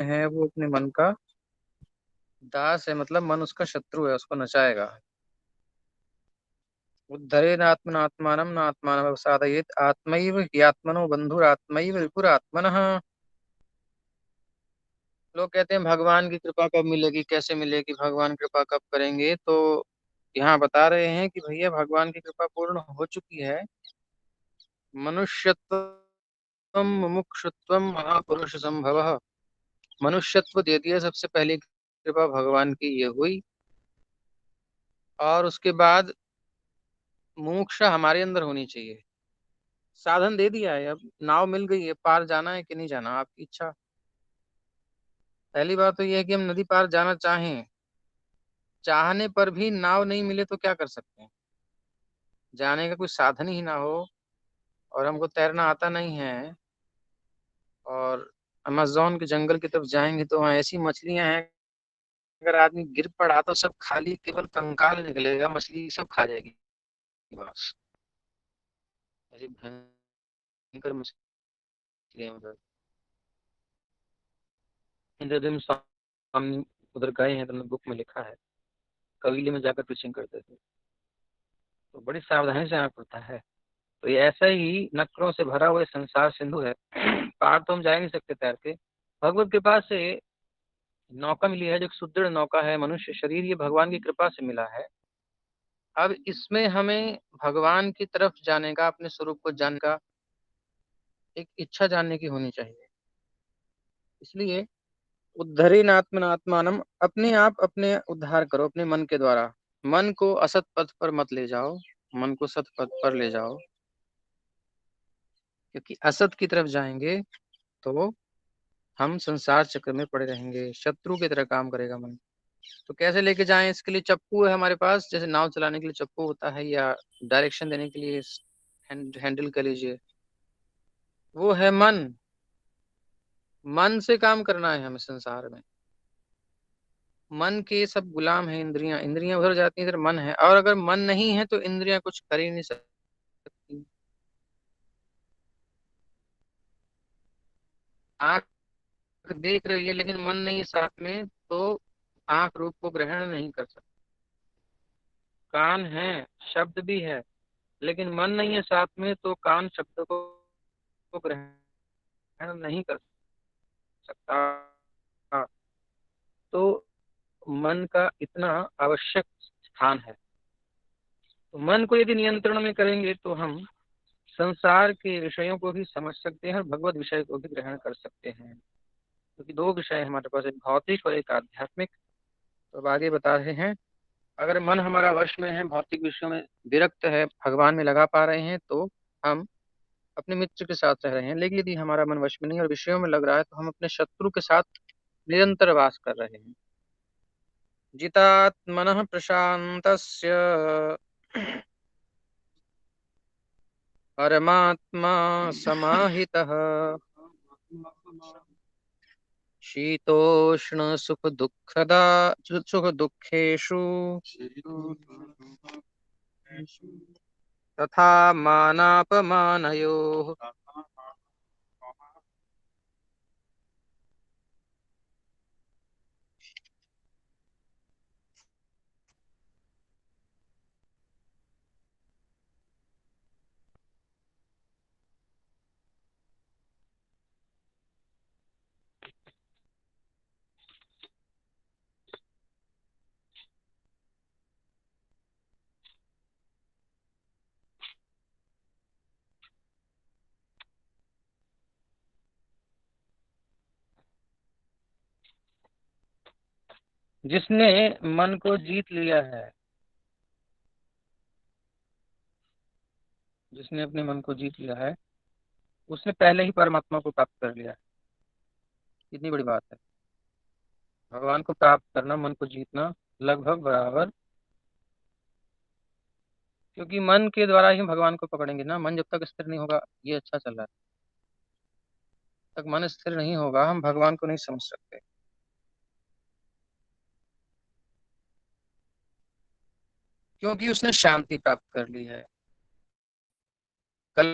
है वो अपने मन का दास है, मतलब मन उसका शत्रु है, उसको नचाएगा। उद्धरेन आत्मनात्मानं न आत्मानं साधयेत आत्मैव ह्यात्मनो बंधुरात्मैव रिपुरात्मनः। लोग कहते हैं भगवान की कृपा कब मिलेगी, कैसे मिलेगी, भगवान कृपा कब करेंगे, तो यहाँ बता रहे हैं कि भैया भगवान की कृपा पूर्ण हो चुकी है। मनुष्यत्वम मुमुक्षुत्वम महापुरुष संभवः। मनुष्यत्व दे दिया, सबसे पहली कृपा भगवान की ये हुई। और उसके बाद मुमुक्षा हमारे अंदर होनी चाहिए। साधन दे दिया है, अब नाव मिल गई है, पार जाना है कि नहीं जाना आपकी इच्छा। पहली बात तो यह है कि हम नदी पार जाना चाहें, चाहने पर भी नाव नहीं मिले तो क्या कर सकते हैं। जाने का कोई साधन ही ना हो और हमको तैरना आता नहीं है, और अमेजोन के जंगल की तरफ जाएंगे तो वहाँ ऐसी मछलियां हैं, अगर आदमी गिर पड़ा तो सब खाली केवल कंकाल निकलेगा, मछली सब खा जाएगी। बस ऐसी भयंकर मछलियां उधर। इंद्रदेव स्वामी उधर गए हैं, तो हमने बुक में लिखा है, कबीले में जाकर फिशिंग करते थे, तो बड़ी सावधानी से आना पड़ता है। तो ये ऐसा ही नक्करों से भरा हुआ ये संसार सिंधु है। पार तो हम जा ही नहीं सकते तैर के। भगवत कृपा से नौका मिली है, जो एक सुदृढ़ नौका है, मनुष्य शरीर, ये भगवान की कृपा से मिला है। अब इसमें हमें भगवान की तरफ जाने का, अपने स्वरूप को जानने का एक इच्छा जानने की होनी चाहिए। इसलिए उद्धरेन आत्मनात्मानम, अपने आप अपने उद्धार करो अपने मन के द्वारा। मन को असत पथ पर मत ले जाओ, मन को सत पथ पर ले जाओ। क्योंकि असत की तरफ जाएंगे तो हम संसार चक्र में पड़े रहेंगे, शत्रु की तरह काम करेगा मन। तो कैसे लेके जाएं, इसके लिए चप्पू है हमारे पास, जैसे नाव चलाने के लिए चप्पू होता है, या डायरेक्शन देने के लिए हैंडल कर लीजिए, वो है मन। मन से काम करना है हमें संसार में। मन के सब गुलाम है, इंद्रियां, इंद्रियां उधर जाती हैं, इधर मन है, और अगर मन नहीं है तो इंद्रियां कुछ कर ही नहीं सकती। आंख देख रही है लेकिन मन नहीं है साथ में, तो आंख रूप को ग्रहण नहीं कर सकती। कान है, शब्द भी है, लेकिन मन नहीं है साथ में, तो कान शब्द को ग्रहण नहीं कर सकता। तो मन का इतना आवश्यक स्थान है। तो मन को यदि नियंत्रण में करेंगे तो हम संसार के विषयों को भी समझ सकते हैं और भगवत विषय को भी ग्रहण कर सकते हैं। क्योंकि दो विषय हैं हमारे पास, एक भौतिक और एक आध्यात्मिक। तो अब आगे बता रहे हैं, अगर मन हमारा वश में है, भौतिक विषयों में विरक्त है, भगवान में लगा पा रहे हैं, तो हम अपने मित्र के साथ रह रहे हैं। लेकिन यदि हमारा मन वश में नहीं और विषयों में लग रहा है, तो हम अपने शत्रु के साथ निरंतर वास कर रहे हैं। जितात्मनः प्रशान्तस्य परमात्मा समाहितः शीतोष्ण सुख दुःखदा सुख दुःखेषु तथा मानापमानयोः। जिसने मन को जीत लिया है, जिसने अपने मन को जीत लिया है, उसने पहले ही परमात्मा को प्राप्त कर लिया है। कितनी बड़ी बात है। भगवान को प्राप्त करना, मन को जीतना लगभग बराबर। क्योंकि मन के द्वारा ही हम भगवान को पकड़ेंगे ना। मन जब तक स्थिर नहीं होगा, ये अच्छा चल रहा है, तक मन स्थिर नहीं होगा हम भगवान को नहीं समझ सकते। क्योंकि उसने शांति प्राप्त कर ली है। कल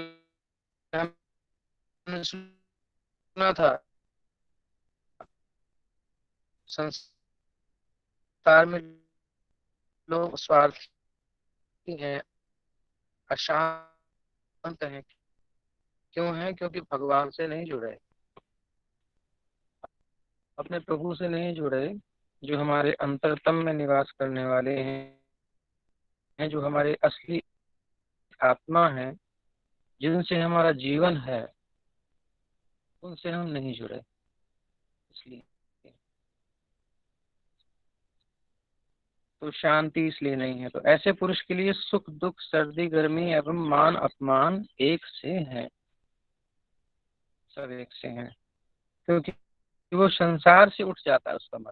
हमने सुना था संसार में लोग स्वार्थी हैं, अशांत हैं। क्यों हैं? क्योंकि भगवान से नहीं जुड़े, अपने प्रभु से नहीं जुड़े, जो हमारे अंतरतम में निवास करने वाले हैं, जो हमारे असली आत्मा है, जिनसे हमारा जीवन है, उनसे हम नहीं जुड़े। इसलिए तो शांति इसलिए नहीं है। तो ऐसे पुरुष के लिए सुख दुख सर्दी गर्मी एवं मान अपमान एक से है, सब एक से हैं। क्योंकि वो संसार से उठ जाता है, उसका मन।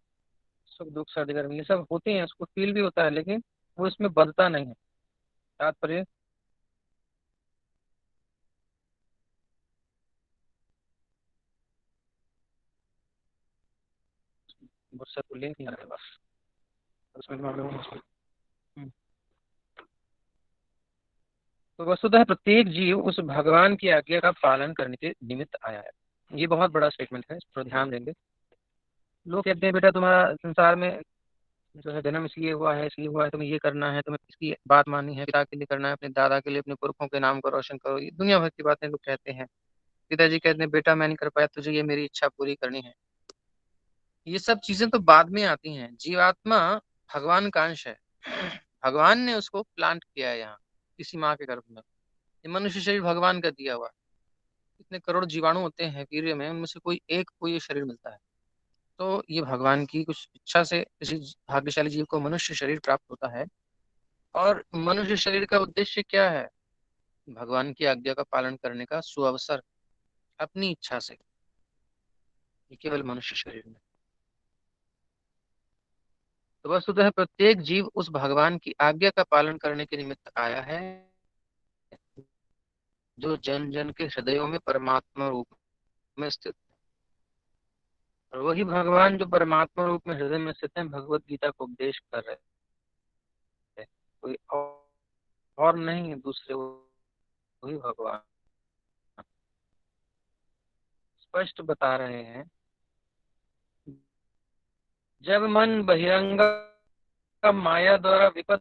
सुख दुख सर्दी गर्मी ये सब होते हैं, उसको फील भी होता है, लेकिन वो इसमें बंधता नहीं है। तात्पर्य मुझसे तो लिंक नहीं आ रहा है बस, उसमें मालूम है उसको। हम्म। तो वस्तुतः प्रत्येक जीव उस भगवान की आज्ञा का पालन करने के निमित्त आया है। ये बहुत बड़ा स्टेटमेंट है, इस पर ध्यान देंगे। लोग कहते हैं बेटा तुम्हारा संसार में जो है जन्म इसलिए हुआ है, इसलिए हुआ है, तुम्हें ये करना है, तुम्हें इसकी बात माननी है, पिता के लिए करना है, अपने दादा के लिए, अपने पुरखों के नाम को रोशन करो। ये दुनिया भर की बातें लोग कहते हैं। पिताजी कहते हैं बेटा मैं नहीं कर पाया, तुझे ये मेरी इच्छा पूरी करनी है। ये सब चीजें तो बाद में आती हैं। जीवात्मा भगवान का अंश है, भगवान ने उसको प्लांट किया है यहाँ, किसी माँ के गर्भ में। ये मनुष्य शरीर भगवान का दिया हुआ है। इतने करोड़ जीवाणु होते हैं वीर्य में, उनमें से कोई एक को ये शरीर मिलता है। तो ये भगवान की कुछ इच्छा से किसी भाग्यशाली जीव को मनुष्य शरीर प्राप्त होता है। और मनुष्य शरीर का उद्देश्य क्या है? भगवान की आज्ञा का पालन करने का सुअवसर, अपनी इच्छा से। ये केवल मनुष्य शरीर में। तो वस्तुतः प्रत्येक जीव उस भगवान की आज्ञा का पालन करने के निमित्त आया है, जो जन जन के हृदयों में परमात्मा रूप में स्थित। और वही भगवान जो परमात्मा रूप में हृदय में स्थित है, भगवत गीता को उपदेश कर रहे हैं। कोई और नहीं है, दूसरे वही भगवान स्पष्ट बता रहे हैं। जब मन बहिरंग का माया द्वारा विपथ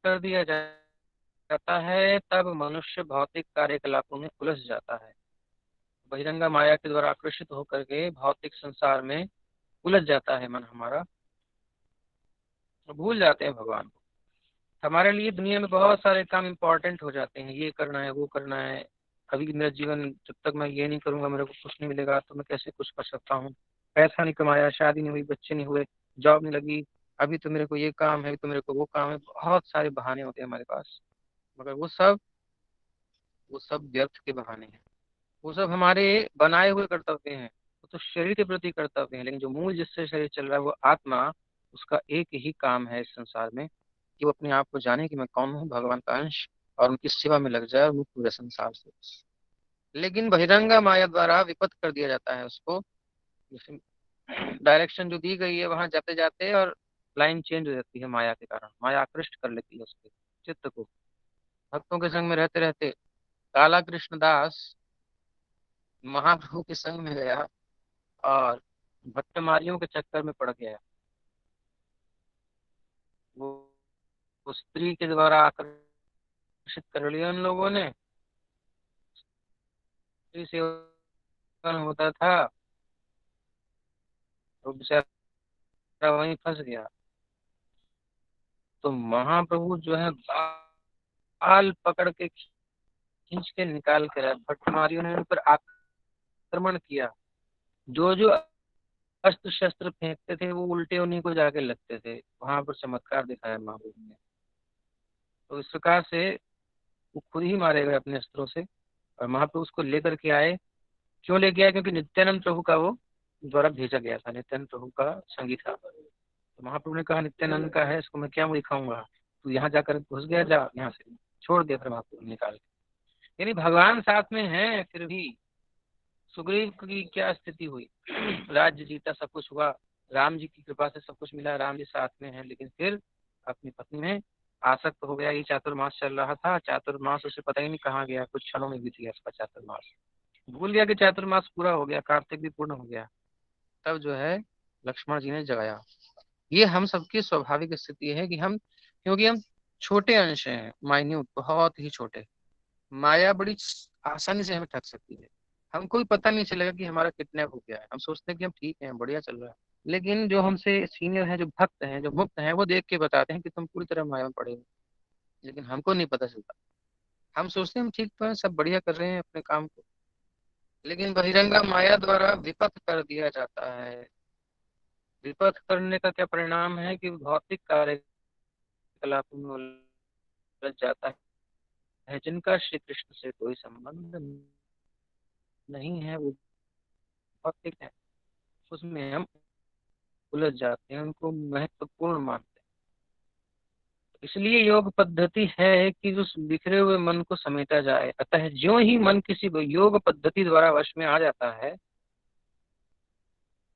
कर दिया जाता है, तब मनुष्य भौतिक कार्यकलापों में उलझ जाता है। बहिरंगा माया के द्वारा आकर्षित होकर के भौतिक संसार में उलझ जाता है मन हमारा, भूल जाते हैं भगवान को। हमारे लिए दुनिया में बहुत सारे काम इंपॉर्टेंट हो जाते हैं, ये करना है, वो करना है। अभी मेरा जीवन, जब तक मैं ये नहीं करूंगा मेरे को कुछ नहीं मिलेगा, तो मैं कैसे कुछ कर सकता हूँ। पैसा नहीं कमाया, शादी नहीं हुई, बच्चे नहीं हुए, जॉब नहीं लगी, अभी तो मेरे को ये काम है, अभी तो मेरे को वो काम है। बहुत सारे बहाने होते हैं हमारे पास। मगर वो सब व्यर्थ के बहाने हैं। वो सब हमारे बनाए हुए कर्तव्य हैं। वो तो शरीर के प्रति कर्तव्य हैं, लेकिन जो मूल जिससे शरीर चल रहा है वो आत्मा, उसका एक ही काम है इस संसार में कि वो अपने आप को जाने कि मैं कौन हूँ, भगवान का अंश, और उनकी सेवा में लग जाए और मुक्त हो जाए संसार से। लेकिन बहिरंगा माया द्वारा विपथ कर दिया जाता है उसको। जैसे डायरेक्शन जो दी गई है वहां जाते जाते, और लाइन चेंज हो जाती है माया के कारण। माया आकृष्ट कर लेती है उसके चित्त को। भक्तों के संग में रहते रहते काला कृष्णदास महाप्रभु के संग में गया और भट्टमारियों के चक्कर में पड़ गया। वो उस स्त्री के द्वारा आकर्षित कर लिया उन लोगों ने। स्त्री सेवन होता था, तो बेचारा वहीं फंस गया। तो महाप्रभु जो है बाल पकड़ के खींच के निकाल कर भट्टमारियों ने उन पर आक्रमण किया। जो जो अस्त्र शस्त्र फेंकते थे वो उल्टे उन्हीं को जाके लगते थे। वहां पर चमत्कार दिखाया महाप्रभु ने। तो इस प्रकार से वो खुद ही मारे गए अपने अस्त्रों से, और महाप्रभु उसको लेकर के आए। क्यों लेके आए? क्योंकि नित्यानंद प्रभु का वो द्वारा भेजा गया था, नित्यानंद प्रभु का संगीत था। तो महाप्रभु ने कहा नित्यानंद का है, इसको मैं क्या दिखाऊंगा, तू यहाँ जाकर घुस गया, जा यहाँ से। छोड़ दिया फिर महाप्रभु ने निकाल के। यानी भगवान साथ में है, फिर भी सुग्रीव की क्या स्थिति हुई? राज्य जीता, सब कुछ हुआ, राम जी की कृपा से सब कुछ मिला, राम जी साथ में है, लेकिन फिर अपनी पत्नी में आसक्त हो गया। ये चातुर्मास चल रहा था, चातुर्मास उसे पता ही नहीं कहाँ गया, कुछ क्षणों में बीत गया उसका चातुर्मास। भूल गया कि चातुर्मास पूरा हो गया, कार्तिक भी पूर्ण हो गया। तब जो है लक्ष्मण जी ने जगाया। ये हम सबकी स्वाभाविक स्थिति है कि हम, क्योंकि हम छोटे अंश हैं, माइन्यूट, बहुत ही छोटे। माया बड़ी आसानी से हमें ठग सकती है। हमको भी पता नहीं चलेगा कि हमारा किडनैप हो गया है, हम सोचते हैं कि हम ठीक हैं, बढ़िया चल रहा है। लेकिन जो हमसे सीनियर हैं, जो भक्त हैं, जो मुक्त हैं, वो देख के बताते हैं कि तुम पूरी तरह माया में पड़े हो। लेकिन हमको नहीं पता चलता। हम सोचते हैं हम ठीक तो हैं, सब बढ़िया कर रहे हैं अपने काम को। लेकिन बहिरंगा माया द्वारा विपथ कर दिया जाता है। विपथ करने का क्या परिणाम है कि भौतिक कार्यकलापों में उलझ जाता है, जिनका श्री कृष्ण से कोई संबंध नहीं है, वो भौतिक है, उसमें हम उलझ जाते हैं, उनको महत्वपूर्ण मानते हैं। इसलिए योग पद्धति है कि उस बिखरे हुए मन को समेटा जाए। अतः ज्यों ही मन किसी योग पद्धति द्वारा वश में आ जाता है,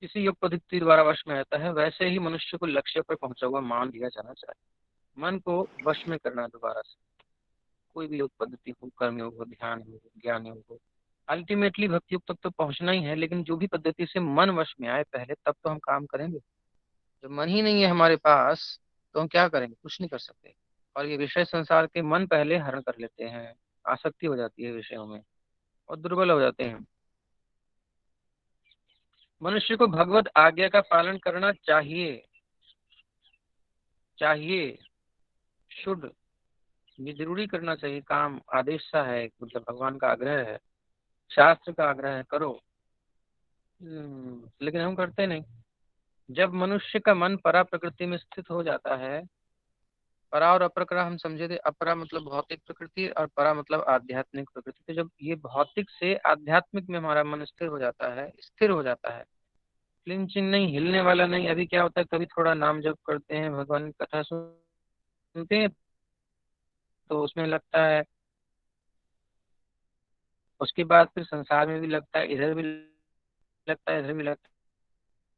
किसी योग पद्धति द्वारा वश में आता है, वैसे ही मनुष्य को लक्ष्य पर पहुंचा हुआ मान लिया जाना चाहिए। मन को वश में करना दोबारा से, कोई भी योग पद्धति हो, कर्म योग हो, ध्यान हो, ज्ञान योग हो, अल्टीमेटली भक्ति योग तक तो पहुंचना ही है। लेकिन जो भी पद्धति से मन वश में आए पहले, तब तो हम काम करेंगे। जब मन ही नहीं है हमारे पास, तो हम क्या करेंगे? कुछ नहीं कर सकते। और ये विषय संसार के मन पहले हरण कर लेते हैं, आसक्ति हो जाती है विषयों में, और दुर्बल हो जाते हैं। मनुष्य को भगवत आज्ञा का पालन करना चाहिए। चाहिए, शुड, ये जरूरी करना चाहिए। काम आदेश सा है, मतलब भगवान का आग्रह है, शास्त्र का आग्रह है, करो। लेकिन हम करते नहीं। जब मनुष्य का मन परा प्रकृति में स्थित हो जाता है, परा और अपर का हम समझे थे। अपरा मतलब भौतिक प्रकृति, और परा मतलब आध्यात्मिक प्रकृति। तो जब ये भौतिक से आध्यात्मिक में हमारा मन स्थिर हो जाता है, स्थिर हो जाता है, फ्लिंचिंग नहीं, हिलने वाला नहीं। अभी क्या होता है, कभी थोड़ा नाम जप करते हैं, भगवान की कथा सुनते हैं, तो उसमें लगता है, उसके बाद फिर संसार में भी लगता है, इधर भी लगता है, इधर भी लगता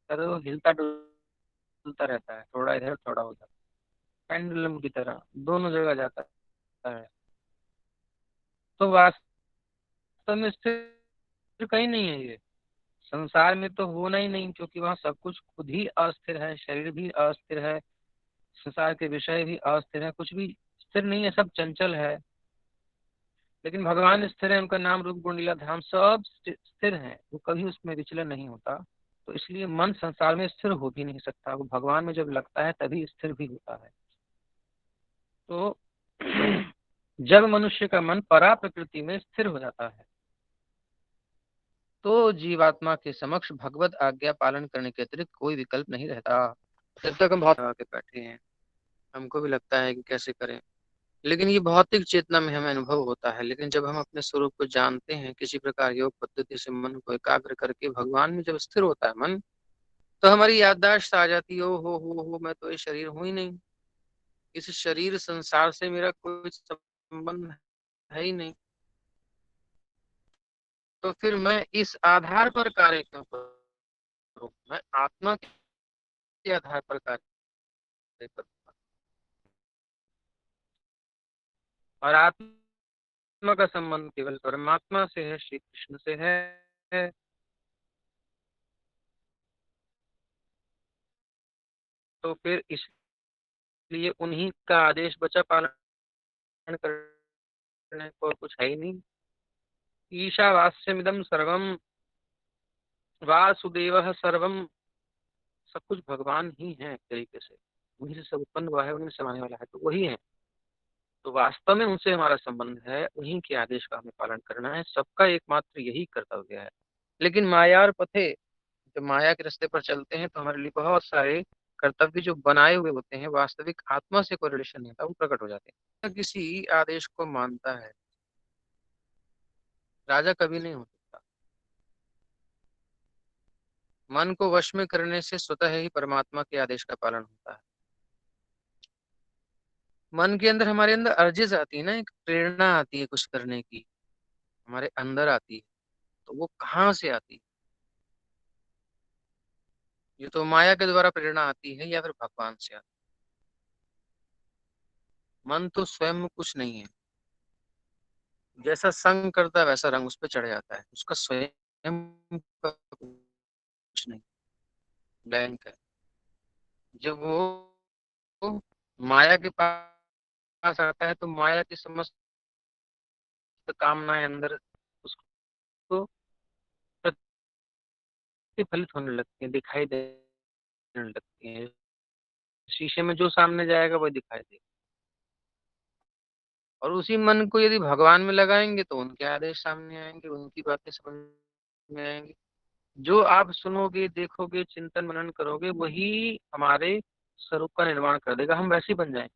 है, तो हिलता डुलता रहता है, थोड़ा इधर थोड़ा उधर, पेंडुलम की तरह दोनों जगह जाता है। तो वास्तव में स्थिर कहीं नहीं है ये। संसार में तो होना ही नहीं, क्योंकि वहाँ सब कुछ खुद ही अस्थिर है, शरीर भी अस्थिर है, संसार के विषय भी अस्थिर है, कुछ भी स्थिर नहीं है, सब चंचल है। लेकिन भगवान स्थिर है, उनका नाम रूप गुण लीला धाम सब स्थिर है, वो कभी उसमें विचलन नहीं होता। तो इसलिए मन संसार में स्थिर हो भी नहीं सकता, वो भगवान में जब लगता है तभी स्थिर भी होता है। तो जब मनुष्य का मन परा प्रकृति में स्थिर हो जाता है, तो जीवात्मा के समक्ष भगवत आज्ञा पालन करने के अतिरिक्त कोई विकल्प नहीं रहता। जब तक हम बहुत आके बैठे हैं, हमको भी लगता है कि कैसे करें, लेकिन ये भौतिक चेतना में हमें अनुभव होता है। लेकिन जब हम अपने स्वरूप को जानते हैं, किसी प्रकार योग पद्धति से मन को एकाग्र करके भगवान में जब स्थिर होता है मन, तो हमारी याददाश्त आ जाती है, ओ हो, मैं तो ये शरीर हूं ही नहीं, इस शरीर संसार से मेरा कोई संबंध है ही नहीं, तो फिर मैं इस आधार पर कार्य क्यों करूं? मैं आत्मा के आधार पर कार्य करूं, और आत्मा का संबंध केवल परमात्मा से है, श्री कृष्ण से है। तो फिर इसलिए उन्हीं का आदेश बचा पालन करने को और कुछ है ही नहीं। ईशावास्यमिदं सर्वम, वासुदेव सर्वम, सब कुछ भगवान ही है एक तरीके से, उन्हीं से सब उत्पन्न हुआ है, उन्हीं से आने वाला है, तो वही है। तो वास्तव में उनसे हमारा संबंध है, उन्हीं के आदेश का हमें पालन करना है, सबका एकमात्र यही कर्तव्य है। लेकिन माया और पथे, जब माया के रास्ते पर चलते हैं, तो हमारे लिए बहुत सारे कर्तव्य जो बनाए हुए होते हैं, वास्तविक आत्मा से कोई रिलेशन नहीं होता, वो प्रकट हो जाते हैं। किसी आदेश को मानता है, राजा कभी नहीं हो सकता। मन को वश में करने से स्वतः ही परमात्मा के आदेश का पालन होता है। मन के अंदर, हमारे अंदर अर्जित आती है ना, एक प्रेरणा आती है कुछ करने की, हमारे अंदर आती है। तो वो कहाँ से आती है? ये तो माया के द्वारा प्रेरणा आती है, या फिर भगवान से आती है। मन तो स्वयं में कुछ नहीं है, जैसा संग करता है वैसा रंग उस पर चढ़ जाता है, उसका स्वयं का कुछ नहीं। ब्लैंक है। जब वो माया के पास आता है तो माया की समस्त कामनाएं अंदर उसको प्रतिफलित होने लगती है, दिखाई देने लगती है। शीशे में जो सामने जाएगा वही दिखाई देगा। और उसी मन को यदि भगवान में लगाएंगे तो उनके आदेश सामने आएंगे, उनकी बातें समझ में आएंगी। जो आप सुनोगे, देखोगे, चिंतन मनन करोगे, वही हमारे स्वरूप का निर्माण कर देगा। हम वैसे ही बन जाएंगे।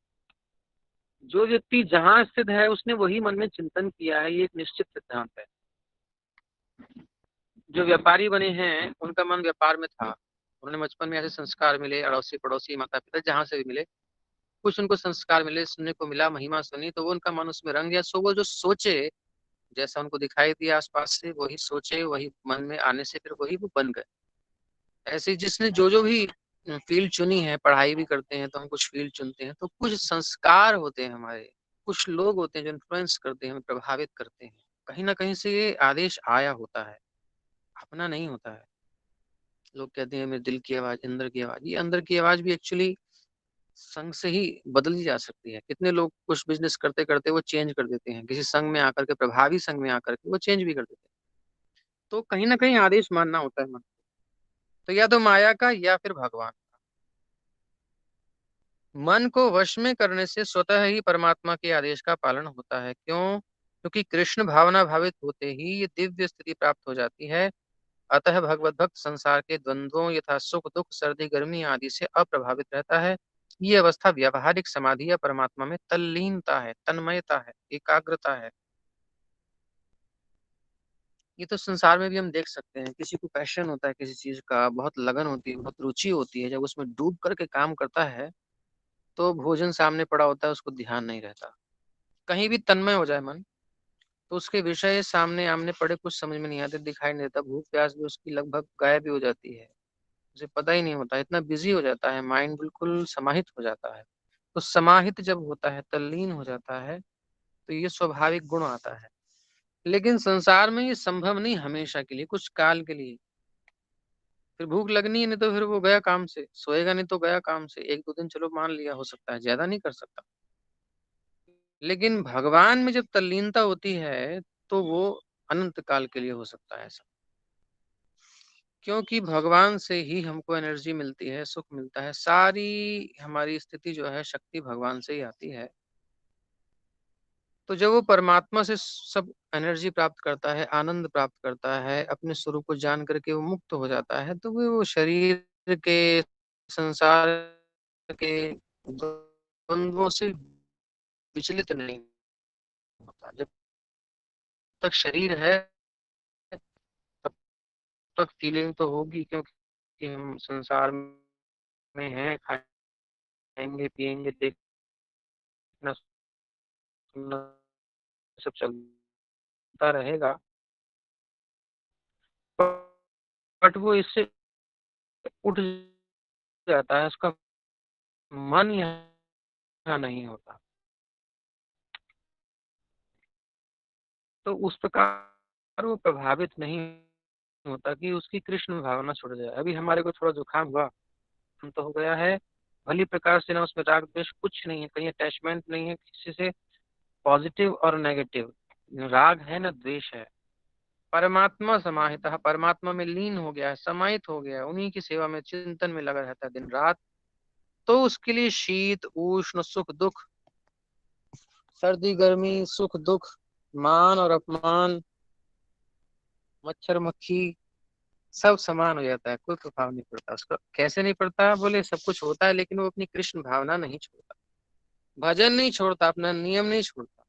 जो व्यक्ति जहां स्थित है उसने वही मन में चिंतन किया है, ये एक निश्चित सिद्धांत है। जो व्यापारी बने हैं उनका मन व्यापार में था। उन्होंने बचपन में ऐसे संस्कार मिले, अड़ोसी पड़ोसी माता पिता जहां से भी मिले, कुछ उनको संस्कार मिले, सुनने को मिला, महिमा सुनी, तो वो उनका मन उसमें रंग गया। सो वो जो सोचे, जैसा उनको दिखाई दिया आसपास से, वही सोचे, वही मन में आने से फिर वही वो बन गए। ऐसे जिसने जो जो भी फील्ड चुनी है, पढ़ाई भी करते हैं तो हम कुछ फील्ड चुनते हैं, तो कुछ संस्कार होते हैं हमारे, कुछ लोग होते हैं जो इन्फ्लुएंस करते हैं, हमें प्रभावित करते हैं। कहीं ना कहीं से ये आदेश आया होता है, अपना नहीं होता है। लोग कहते हैं मेरे दिल की आवाज, अंदर की आवाज। ये अंदर की आवाज भी एक्चुअली संघ से ही बदली जा सकती है। कितने लोग कुछ बिजनेस करते करते वो चेंज कर देते हैं, किसी संघ में आकर के, प्रभावी संघ में आकर के वो चेंज भी कर देते हैं। तो कहीं ना कहीं आदेश मानना होता है मन। तो या तो माया का या फिर भगवान। मन को वश में करने से स्वतः ही परमात्मा के आदेश का पालन होता है। क्यों? क्योंकि कृष्ण भावना भावित होते ही ये दिव्य स्थिति प्राप्त हो जाती है। अतः भगवत भक्त संसार के द्वंद्वों यथा सुख दुख सर्दी गर्मी आदि से अप्रभावित रहता है। ये अवस्था व्यावहारिक समाधि या परमात्मा में तल्लीनता है, तन्मयता है, एकाग्रता है। ये तो संसार में भी हम देख सकते हैं। किसी को पैशन होता है किसी चीज का, बहुत लगन होती है, बहुत रुचि होती है, जब उसमें डूब करके काम करता है तो भोजन सामने पड़ा होता है, उसको ध्यान नहीं रहता। कहीं भी तन्मय हो जाए मन तो उसके विषय सामने आमने पड़े कुछ समझ में नहीं आते, दिखाई नहीं देता। भूख प्यास भी उसकी लगभग गायब भी हो जाती है, उसे पता ही नहीं होता, इतना बिजी हो जाता है, माइंड बिल्कुल समाहित हो जाता है। तो समाहित जब होता है, तल्लीन हो जाता है, तो ये स्वाभाविक गुण आता है। लेकिन संसार में ये संभव नहीं हमेशा के लिए, कुछ काल के लिए। फिर भूख लगनी है, नहीं तो फिर वो गया काम से, सोएगा नहीं तो गया काम से। एक दो दिन चलो मान लिया, हो सकता है, ज्यादा नहीं कर सकता। लेकिन भगवान में जब तल्लीनता होती है तो वो अनंत काल के लिए हो सकता है ऐसा। क्योंकि भगवान से ही हमको एनर्जी मिलती है, सुख मिलता है। सारी हमारी स्थिति जो है, शक्ति भगवान से ही आती है। तो जब वो परमात्मा से सब एनर्जी प्राप्त करता है, आनंद प्राप्त करता है, अपने स्वरूप को जान करके वो मुक्त हो जाता है, तो वो शरीर के, संसार के द्वंद्वों से विचलित नहीं होता। जब तक शरीर है तब तक फीलिंग तो होगी, क्योंकि हम संसार में हैं, खाएंगे पिएंगे, देखना सुनना सब चलता रहेगा। बट वो इससे उठ जाता है, उसका मन यहाँ नहीं होता। तो उस प्रकार वो प्रभावित नहीं होता कि उसकी कृष्ण भावना छुड़ जाए। अभी हमारे को थोड़ा जुकाम हुआ, हम तो हो गया है भली प्रकार से, ना उसमें राग द्वेष कुछ नहीं है, कहीं अटैचमेंट नहीं है किसी से, पॉजिटिव और नेगेटिव। राग है ना द्वेष है। परमात्मा समाहित, परमात्मा में लीन हो गया है, समाहित हो गया है, उन्हीं की सेवा में, चिंतन में लगा रहता है दिन रात। तो उसके लिए शीत उष्ण, सुख दुख, सर्दी गर्मी, सुख दुख, मान और अपमान, मच्छर मक्खी, सब समान हो जाता है, कोई प्रभाव नहीं पड़ता उसका। कैसे नहीं पड़ता बोले, सब कुछ होता है लेकिन वो अपनी कृष्ण भावना नहीं छोड़ता, भजन नहीं छोड़ता, अपना नियम नहीं छोड़ता।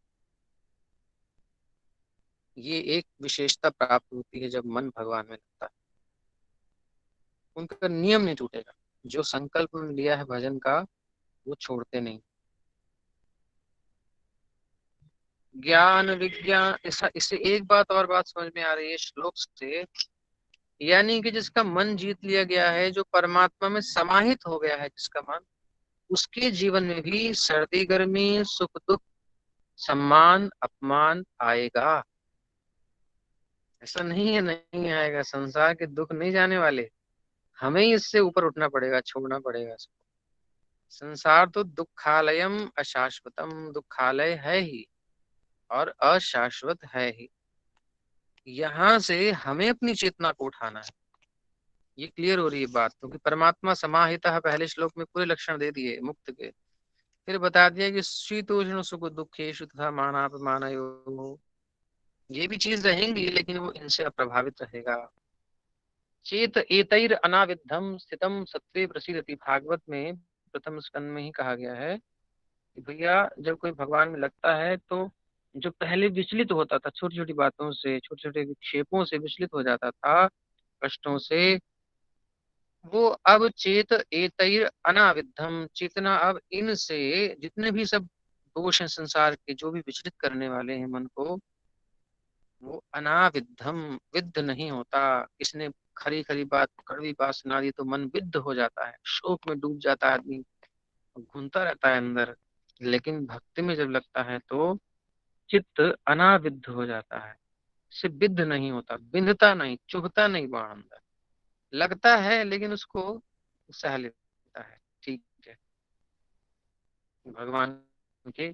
ये एक विशेषता प्राप्त होती है जब मन भगवान में लगता है। उनका नियम नहीं टूटेगा। जो संकल्प उन्होंने लिया है भजन का, वो छोड़ते नहीं। ज्ञान विज्ञान, ऐसा, इससे एक बात और बात समझ में आ रही है श्लोक से। यानी कि जिसका मन जीत लिया गया है, जो परमात्मा में समाहित हो गया है जिसका मन, उसके जीवन में भी सर्दी गर्मी, सुख दुख, सम्मान अपमान आएगा। ऐसा नहीं है नहीं आएगा, संसार के दुख नहीं जाने वाले। हमें ही इससे ऊपर उठना पड़ेगा, छोड़ना पड़ेगा इसको। संसार तो दुखालयम अशाश्वतम, दुखालय है ही और अशाश्वत है ही। यहाँ से हमें अपनी चेतना को उठाना है। ये क्लियर हो रही है बात, क्योंकि परमात्मा समाहितः पहले श्लोक में पूरे लक्षण दे दिए मुक्त के। फिर बता दिया कि शीतोष्ण सुख दुखेषु तथा मानापमानयोः, ये भी चीज रहेंगी लेकिन वो इनसे अप्रभावित रहेगा। चेत एतैर अनाविद्धम स्थितम सत्वे प्रसीदति, भागवत में प्रथम स्कंद में ही कहा गया है कि भैया जब कोई भगवान में लगता है तो जो पहले विचलित होता था छोटी छोटी बातों से, छोटे छोटे विक्षेपों से विचलित हो जाता था, कष्टों से, वो अब चेत एतैर अनाविद्धम, चेतना अब इनसे, जितने भी सब दोष हैं संसार के, जो भी विचलित करने वाले हैं मन को, वो अनाविद्धम, विद्ध नहीं होता। किसने खरी खरी बात, कड़वी बात सुना दी तो मन विद्ध हो जाता है, शोक में डूब जाता है आदमी, घूमता रहता है अंदर। लेकिन भक्ति में जब लगता है तो चित्त अनाविद्ध हो जाता है, से विद्ध नहीं होता, बिंधता नहीं, चुभता नहीं वहां अंदर, लगता है लेकिन उसको सह लेता है। ठीक है, भगवान के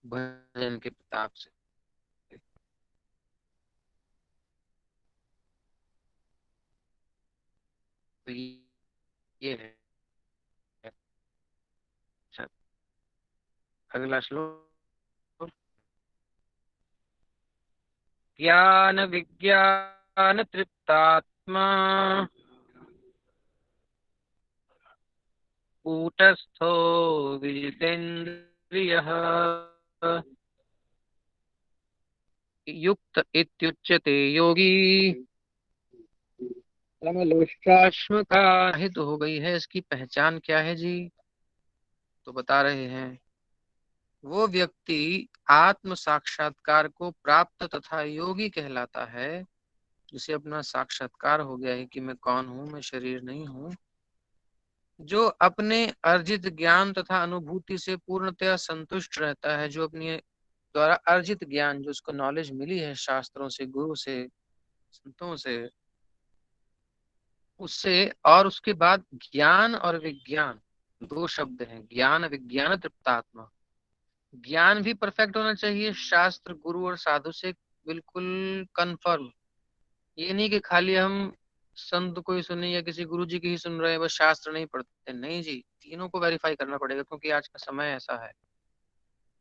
भजन के प्रताप से। तो ये है। अच्छा, अगला श्लोक। ज्ञान विज्ञान तृप्तात्मा कूटस्थो विजितेन्द्रियः युक्त इत्युच्यते योगी, समलोष्टाश्म का हित हो गई है। इसकी पहचान क्या है जी? तो बता रहे हैं, वो व्यक्ति आत्म साक्षात्कार को प्राप्त तथा योगी कहलाता है, जिसे अपना साक्षात्कार हो गया है कि मैं कौन हूँ, मैं शरीर नहीं हूँ। जो अपने अर्जित ज्ञान तथा अनुभूति से पूर्णतया संतुष्ट रहता है, जो अपने द्वारा अर्जित ज्ञान, जो उसको नॉलेज मिली है शास्त्रों से, गुरु से, संतों से, उससे, और उसके बाद ज्ञान और विज्ञान, दो शब्द हैं, ज्ञान विज्ञान तृप्तात्मा। ज्ञान भी परफेक्ट होना चाहिए, शास्त्र गुरु और साधु से बिल्कुल कंफर्म। ये नहीं कि खाली हम संत को ही सुने या किसी गुरु जी की ही सुन रहे हैं, बस शास्त्र नहीं पढ़ते, नहीं जी, तीनों को वेरीफाई करना पड़ेगा, क्योंकि आज का समय ऐसा है।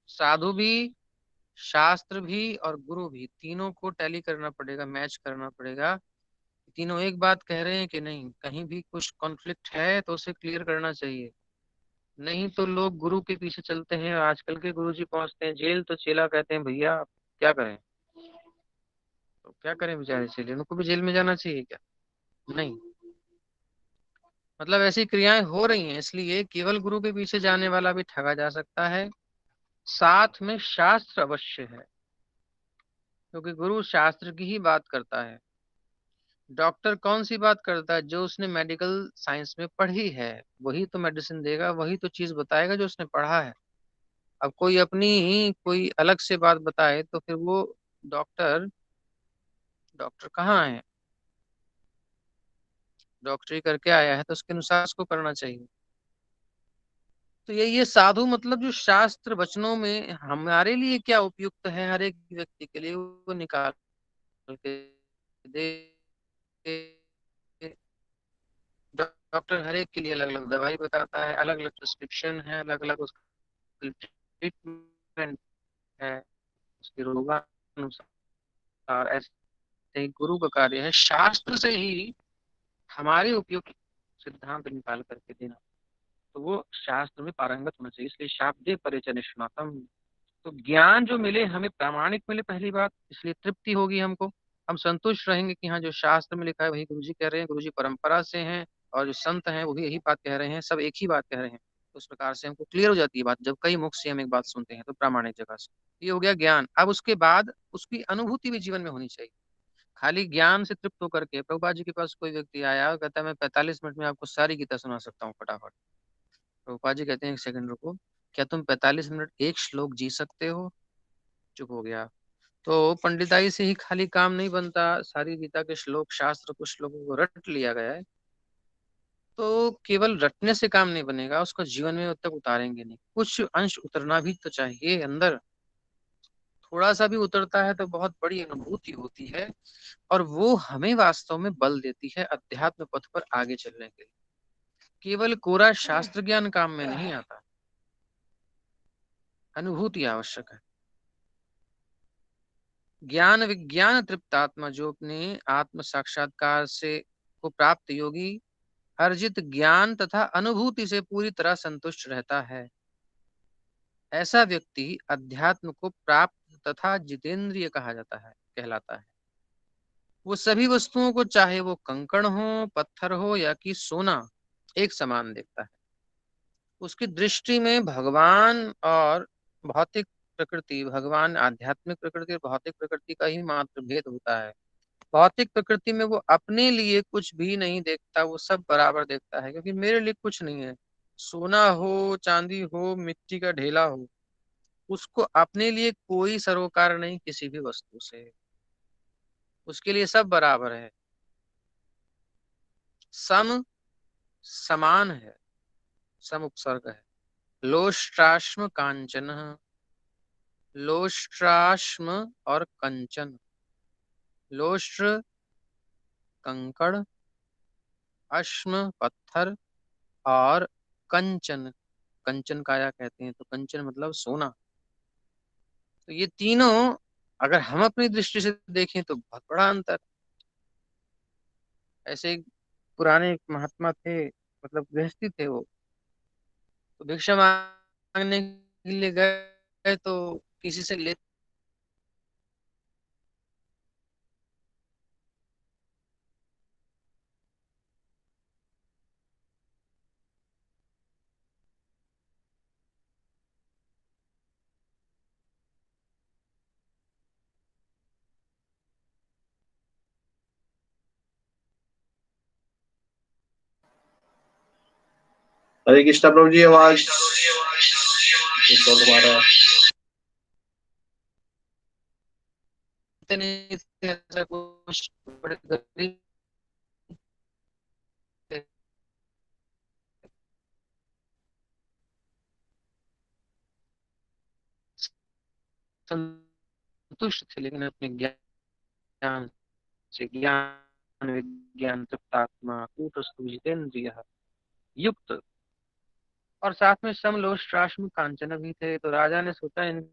साधु भी, शास्त्र भी और गुरु भी, तीनों को टैली करना पड़ेगा, मैच करना पड़ेगा। तीनों एक बात कह रहे हैं कि नहीं, कहीं भी कुछ कॉन्फ्लिक्ट है तो उसे क्लियर करना चाहिए। नहीं तो लोग गुरु के पीछे चलते हैं, और आजकल के गुरु जी पहुंचते हैं जेल तो चेला कहते हैं भैया आप क्या करें। तो क्या करें बेचारे चेले, उनको भी जेल में जाना चाहिए क्या? नहीं, मतलब ऐसी क्रियाएं हो रही हैं, इसलिए केवल गुरु के पीछे जाने वाला भी ठगा जा सकता है। साथ में शास्त्र अवश्य है, क्योंकि गुरु शास्त्र की ही बात करता है। डॉक्टर कौन सी बात करता है? जो उसने मेडिकल साइंस में पढ़ी है, वही तो मेडिसिन देगा, वही तो चीज बताएगा जो उसने पढ़ा है। अब कोई अपनी ही कोई अलग से बात बताए तो फिर वो डॉक्टर, डॉक्टर कहाँ है? डॉक्टरी करके आया है तो उसके अनुसार उसको करना चाहिए। तो ये साधु मतलब जो शास्त्र वचनों में हमारे लिए क्या उपयुक्त है, हर एक व्यक्ति के लिए वो निकाल के दे। डॉक्टर हर एक के लिए अलग अलग दवाई बताता है, अलग अलग प्रिस्क्रिप्शन है, अलग अलग उसकी ट्रीटमेंट है, उसके रोगानुसार। ऐसे ही गुरु का कार्य है शास्त्र से ही हमारे उपयुक्त सिद्धांत निकाल करके देना। तो वो शास्त्र में पारंगत होना चाहिए, इसलिए शाब्दे परिचय निष्णातम। तो ज्ञान जो मिले हमें प्रामाणिक मिले, पहली बात, इसलिए तृप्ति होगी हमको। हम संतुष्ट रहेंगे कि हाँ जो शास्त्र में लिखा है वही गुरुजी कह रहे हैं, गुरुजी परंपरा से हैं, और जो संत हैं वो भी यही बात कह रहे हैं, सब एक ही बात कह रहे हैं। तो उस प्रकार से हमको क्लियर हो जाती है बात, जब कई मुख से हम एक बात सुनते हैं तो प्रामाणिक जगह से। ये हो गया ज्ञान। अब उसके बाद उसकी अनुभूति भी जीवन में होनी चाहिए। खाली ज्ञान से तृप्त होकर के प्रभुपाद जी के पास कोई व्यक्ति आया और कहता है मैं 45 मिनट में आपको सारी गीता सुना सकता हूँ फटाफट। प्रभुपाद जी कहते हैं एक सेकंड रुको, क्या तुम 45 मिनट एक श्लोक जी सकते हो? चुप हो गया। तो पंडिताई से ही खाली काम नहीं बनता, सारी गीता के श्लोक, शास्त्र कुछ श्लोकों को रट लिया गया है, तो केवल रटने से काम नहीं बनेगा, उसको जीवन में तक उतारेंगे नहीं, कुछ अंश उतरना भी तो चाहिए अंदर। थोड़ा सा भी उतरता है तो बहुत बड़ी अनुभूति होती है, और वो हमें वास्तव में बल देती है अध्यात्म पथ पर आगे चलने के लिए। केवल कोरा शास्त्र ज्ञान काम में नहीं आता, अनुभूति आवश्यक है। ज्ञान विज्ञान तृप्त आत्मा, जो अपने आत्म साक्षात्कार से को प्राप्त योगी अर्जित ज्ञान तथा अनुभूति से पूरी तरह संतुष्ट रहता है, ऐसा व्यक्ति अध्यात्म को प्राप्त तथा जितेंद्रिय कहा जाता है, कहलाता है। वो सभी वस्तुओं को, चाहे वो कंकड़ हो, पत्थर हो या कि सोना, एक समान देखता है। उसकी दृष्टि में भगवान और भौतिक प्रकृति, भगवान आध्यात्मिक प्रकृति और भौतिक प्रकृति का ही मात्र भेद होता है। भौतिक प्रकृति में वो अपने लिए कुछ भी नहीं देखता, वो सब बराबर देखता है, क्योंकि मेरे लिए कुछ नहीं है। सोना हो, चांदी हो, मिट्टी का ढेला हो, उसको अपने लिए कोई सरोकार नहीं किसी भी वस्तु से, उसके लिए सब बराबर है, सम समान है, सम उपसर्ग है। लोष्ट्राश्म कांचन, लोष्ट्राश्म और कंचन, लोष्ट्र कंकड़, अश्म पत्थर, और कंचन, कंचन काया कहते हैं, तो कंचन मतलब सोना। तो ये तीनों अगर हम अपनी दृष्टि से देखें तो बहुत बड़ा अंतर। ऐसे एक पुराने एक महात्मा थे, मतलब गृहस्थी थे वो, तो भिक्षा मांगने के लिए गए तो किसी से ले हरे कृष्णा प्रभु जी, आवाज तुम्हारा। नहीं थे, ऐसा कुछ बड़े गरीब थे, संतुष्ट थे, लेकिन अपने ज्ञान से, ज्ञान विज्ञान तृप्तात्मा कूटस्थु जितेंद्रिय युक्त, और साथ में समलोष्ट्राश्म कांचन भी थे। तो राजा ने सोचा इन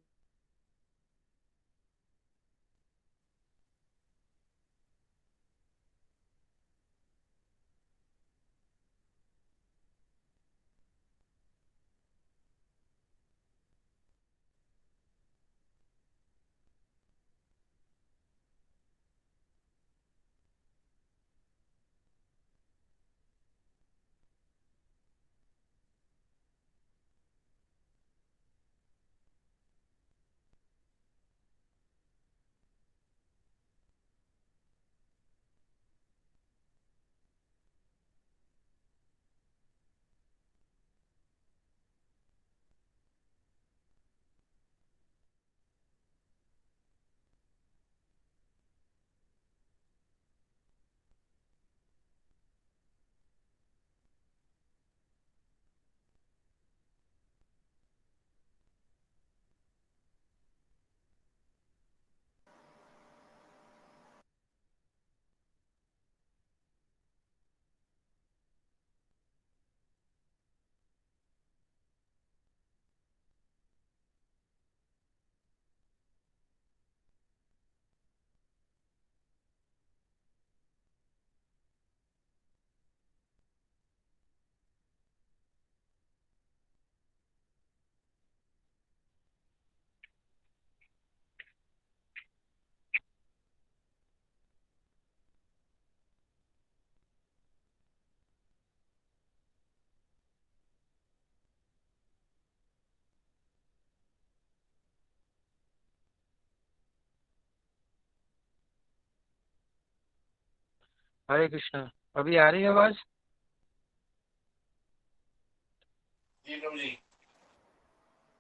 हरे कृष्णा, अभी आ रही है आवाज?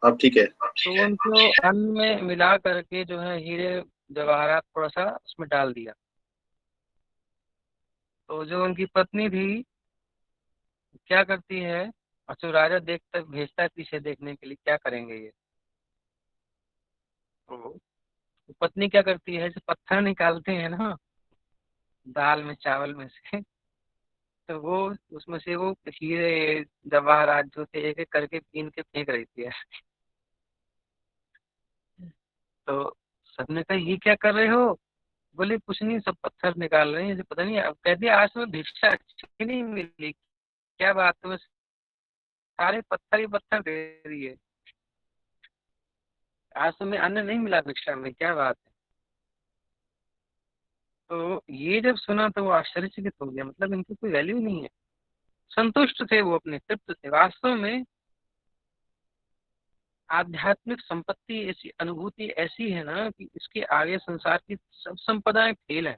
अब ठीक है। तो उनको अन्न में मिला करके जो है हीरे जवाहरात थोड़ा सा उसमें डाल दिया। तो जो उनकी पत्नी थी क्या करती है, और जो राजा देखता भेजता है पीछे देखने के लिए, क्या करेंगे ये, तो पत्नी क्या करती है, जो पत्थर निकालते हैं ना दाल में चावल में से, तो वो उसमें से वो हीरे जवाहरात जो थे एक एक करके बीन के फेंक रही थी। तो सबने कहा ये क्या कर रहे हो, बोले कुछ नहीं, सब पत्थर निकाल रहे हैं, पता नहीं। अब कहती है आज तुम्हें भिक्षा अच्छी नहीं मिली, क्या बात, तुम्हें सारे पत्थर ही पत्थर दे रही है, आज तुम्हें अन्न नहीं मिला भिक्षा में, क्या बात है। तो ये जब सुना तो वो आश्चर्यचकित हो गया, मतलब इनकी कोई वैल्यू नहीं है। संतुष्ट थे वो, अपने तृप्त थे। वास्तव में आध्यात्मिक संपत्ति ऐसी, अनुभूति ऐसी है ना कि इसके आगे संसार की सब संपदाएं फेल है।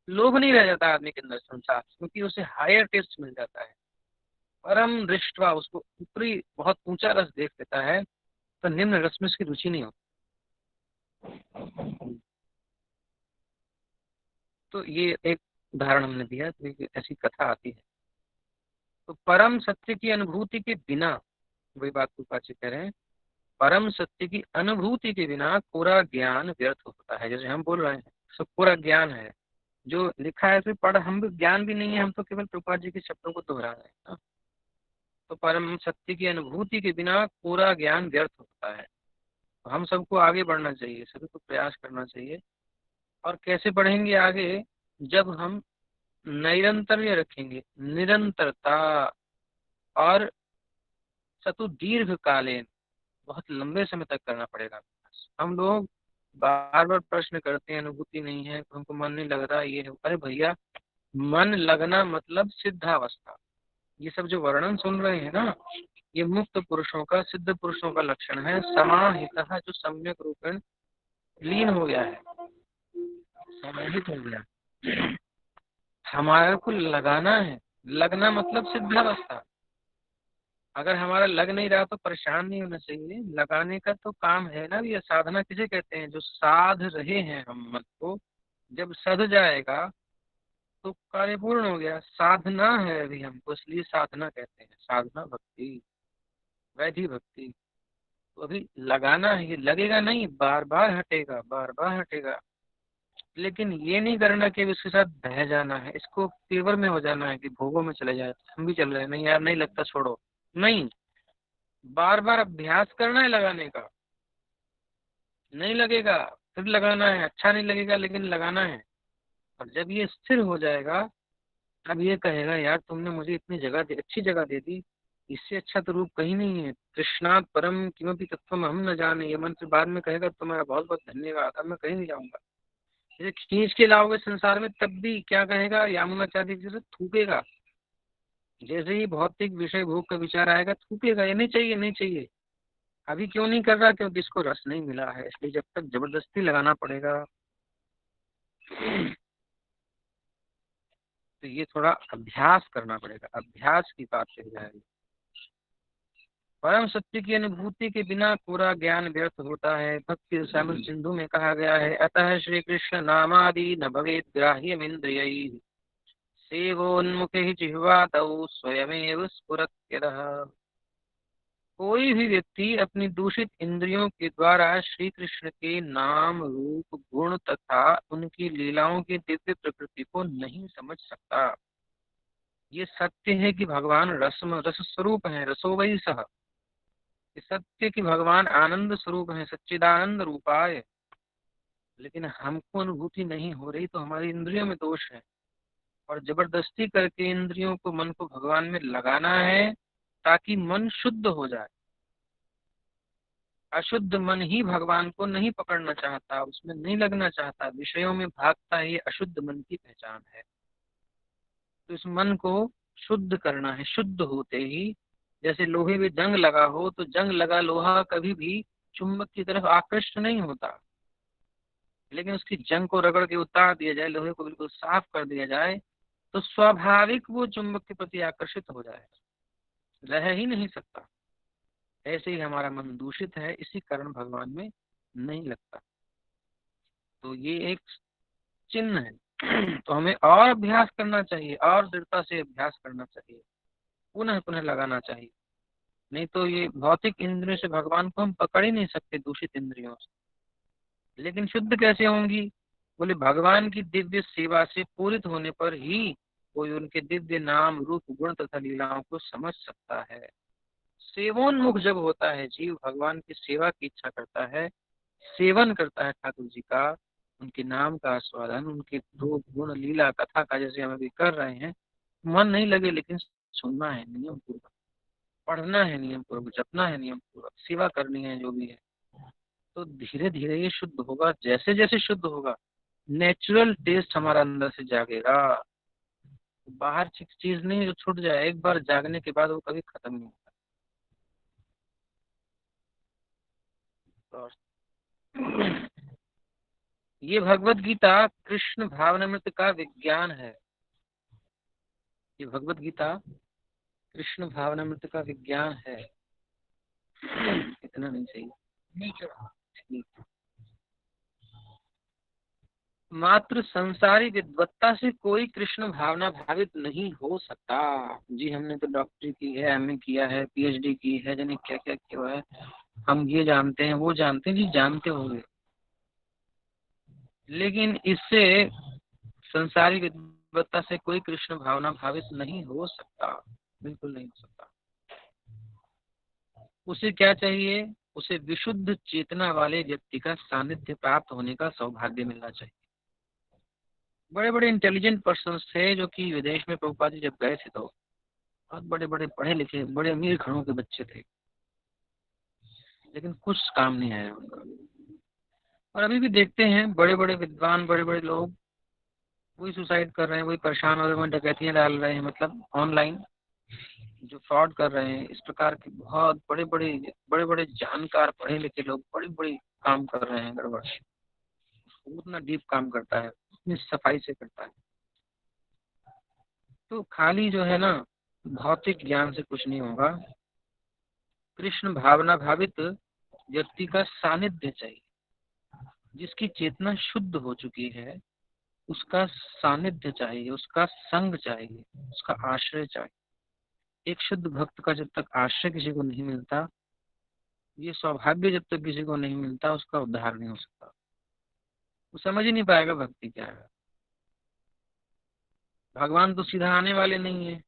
लोभ नहीं रह जाता आदमी के अंदर संसार, क्योंकि उसे हायर टेस्ट मिल जाता है। परम दृष्टवा, उसको ऊपरी बहुत ऊंचा रस देख लेता है, तो निम्न रस में उसकी रुचि नहीं होती। तो ये एक उदाहरण हमने दिया, तो एक ऐसी कथा आती है। तो परम सत्य की अनुभूति के बिना, वही बात कृपाची कह रहे हैं, परम सत्य की अनुभूति के बिना पूरा ज्ञान व्यर्थ होता है। जैसे हम बोल रहे हैं सब पूरा ज्ञान है, जो लिखा है फिर पढ़, हम भी ज्ञान भी नहीं है, हम तो केवल प्रभुपाद जी के शब्दों को दोहरा रहे हैं ना। तो परम सत्य की अनुभूति के बिना पूरा ज्ञान व्यर्थ होता है। तो हम सबको आगे बढ़ना चाहिए, सभी को प्रयास करना चाहिए। और कैसे बढ़ेंगे आगे, जब हम नैरंतर्य रखेंगे, निरंतरता, और सतु दीर्घ कालीन, बहुत लंबे समय तक करना पड़ेगा। हम लोग बार बार प्रश्न करते हैं, अनुभूति नहीं है, हमको मन नहीं लग रहा, ये है। अरे भैया, मन लगना मतलब सिद्धावस्था। ये सब जो वर्णन सुन रहे हैं ना, ये मुक्त पुरुषों का, सिद्ध पुरुषों का लक्षण है। समाहितः, जो सम्यक रूपेण लीन हो गया है, समाहित हो गया। हमारे को लगाना है, लगना मतलब सिद्धावस्था। अगर हमारा लग नहीं रहा तो परेशान नहीं होना चाहिए, लगाने का तो काम है ना। ये साधना किसे कहते हैं, जो साध रहे हैं हम मन को, जब सध जाएगा तो कार्य पूर्ण हो गया। साधना है अभी हमको, इसलिए साधना कहते हैं, साधना भक्ति, वैधि भक्ति। तो अभी लगाना है, ये लगेगा नहीं, बार बार हटेगा, बार बार हटेगा। लेकिन ये नहीं करना कि अब इसके साथ बह जाना है, इसको फेवर में हो जाना है कि भोगों में चले जाए, हम भी चल रहे हैं, नहीं यार नहीं लगता, छोड़ो। नहीं, बार बार अभ्यास करना है लगाने का। नहीं लगेगा फिर लगाना है, अच्छा नहीं लगेगा लेकिन लगाना है। और जब ये स्थिर हो जाएगा, अब ये कहेगा यार तुमने मुझे इतनी जगह दे, अच्छी जगह दे दी, इससे अच्छा तो रूप कहीं नहीं है। कृष्णात् परम किमपि तत्वम हम न जाने, ये मंत्र बाद में कहेगा, तुम्हारा बहुत बहुत धन्यवाद, अब मैं कहीं नहीं जाऊंगा। जैसे खींच के लाओगे संसार में, तब भी क्या कहेगा, यामुनाचार्य जी से थूकेगा। जैसे ही भौतिक विषय भोग का विचार आएगा, थूकेगा, ये नहीं चाहिए, नहीं चाहिए। अभी क्यों नहीं कर रहा, क्योंकि इसको रस नहीं मिला है, इसलिए जब तक जबरदस्ती लगाना पड़ेगा। तो ये थोड़ा अभ्यास करना पड़ेगा, अभ्यास की बात कही जाएगी। परम सत्य की अनुभूति के बिना पूरा ज्ञान व्यर्थ होता है। भक्ति रसामृत सिंधु में कहा गया है, अतः श्री कृष्ण नामादि न भवेत ग्राह्यमिन्द्रियैः, सेवोन्मुखे जिह्वादौ स्वयमेव स्फुरत्यदः। कोई भी व्यक्ति अपनी दूषित इंद्रियों के द्वारा श्री कृष्ण के नाम, रूप, गुण तथा उनकी लीलाओं की दिव्य प्रकृति को नहीं समझ सकता। ये सत्य है कि भगवान रस स्वरूप है, रसो वही सह। ये सत्य कि भगवान आनंद स्वरूप है, सच्चिदानंद रूपाय। लेकिन हमको अनुभूति नहीं हो रही, तो हमारी इंद्रियों में दोष है। और जबरदस्ती करके इंद्रियों को, मन को भगवान में लगाना है, ताकि मन शुद्ध हो जाए। अशुद्ध मन ही भगवान को नहीं पकड़ना चाहता, उसमें नहीं लगना चाहता, विषयों में भागता ही अशुद्ध मन की पहचान है। तो इस मन को शुद्ध करना है। शुद्ध होते ही, जैसे लोहे में जंग लगा हो, तो जंग लगा लोहा कभी भी चुंबक की तरफ आकृष्ट नहीं होता। लेकिन उसकी जंग को रगड़ के उतार दिया जाए, लोहे को बिल्कुल साफ कर दिया जाए, तो स्वाभाविक वो चुंबक के प्रति आकर्षित हो जाए, रह ही नहीं सकता। ऐसे ही हमारा मन दूषित है, इसी कारण भगवान में नहीं लगता। तो ये एक चिन्ह है। तो हमें और अभ्यास करना चाहिए, और दृढ़ता से अभ्यास करना चाहिए, पुनः पुनः लगाना चाहिए। नहीं तो ये भौतिक इंद्रियों से भगवान को हम पकड़ ही नहीं सकते, दूषित इंद्रियों से। लेकिन शुद्ध कैसे होंगी? बोले भगवान की दिव्य सेवा से पूरित होने पर ही कोई उनके दिव्य नाम, रूप, गुण तथा लीलाओं को समझ सकता है। सेवोन्मुख जब होता है जीव, भगवान की सेवा की इच्छा करता है, सेवन करता है ठाकुर जी का, उनके नाम का आस्वादन, उनके रूप, गुण, लीला, कथा का जैसे हम अभी कर रहे हैं, मन नहीं लगे लेकिन सुनना है नियम पूर्वक, पढ़ना है नियम पूर्वक, जपना है नियम पूर्वक, सेवा करनी है जो भी है, तो धीरे धीरे ये शुद्ध होगा। जैसे जैसे शुद्ध होगा, नेचुरल टेस्ट हमारा अंदर से जागेगा। बाहर चीज नहीं जो छूट जाए, एक बार जागने के बाद वो कभी खत्म नहीं होता। और ये भगवत गीता कृष्ण भावनामृत का विज्ञान है। ये भगवत गीता कृष्ण भावनामृत का विज्ञान है। इतना नहीं चाहिए। मात्र संसारी विद्वत्ता से कोई कृष्ण भावना भावित नहीं हो सकता। जी हमने तो डॉक्टरी की है, एमए किया है, पीएचडी की है, जाने क्या क्या किया है, हम ये जानते हैं वो जानते हैं, जी जानते होंगे, लेकिन इससे संसारी विद्वत्ता से कोई कृष्ण भावना भावित नहीं हो सकता, बिल्कुल नहीं हो सकता। उसे क्या चाहिए? उसे विशुद्ध चेतना वाले व्यक्ति का सानिध्य प्राप्त होने का सौभाग्य मिलना चाहिए। बड़े बड़े इंटेलिजेंट पर्सन थे जो कि विदेश में प्रभुपाद जी जब गए थे तो बहुत बड़े बड़े पढ़े लिखे, बड़े अमीर घरों के बच्चे थे, लेकिन कुछ काम नहीं आया उनका। और अभी भी देखते हैं बड़े बड़े विद्वान, बड़े बड़े लोग वही सुसाइड कर रहे हैं, वही परेशान हो रहे हैं, डकैतियां डाल रहे हैं, मतलब ऑनलाइन जो फ्रॉड कर रहे हैं। इस प्रकार के बहुत बड़े बड़े जानकार पढ़े लिखे लोग बड़ी बड़ी काम कर रहे हैं गड़बड़। उतना डीप काम करता है, उतनी सफाई से करता है। तो खाली जो है ना भौतिक ज्ञान से कुछ नहीं होगा। कृष्ण भावना भावित व्यक्ति का सानिध्य चाहिए, जिसकी चेतना शुद्ध हो चुकी है, उसका सानिध्य चाहिए, उसका संग चाहिए, उसका आश्रय चाहिए। एक शुद्ध भक्त का जब तक आश्रय किसी को नहीं मिलता, ये सौभाग्य जब तक किसी को नहीं मिलता, उसका उद्धार नहीं हो सकता। वो समझ ही नहीं पाएगा भक्ति क्या है। भगवान तो सीधा आने वाले नहीं है।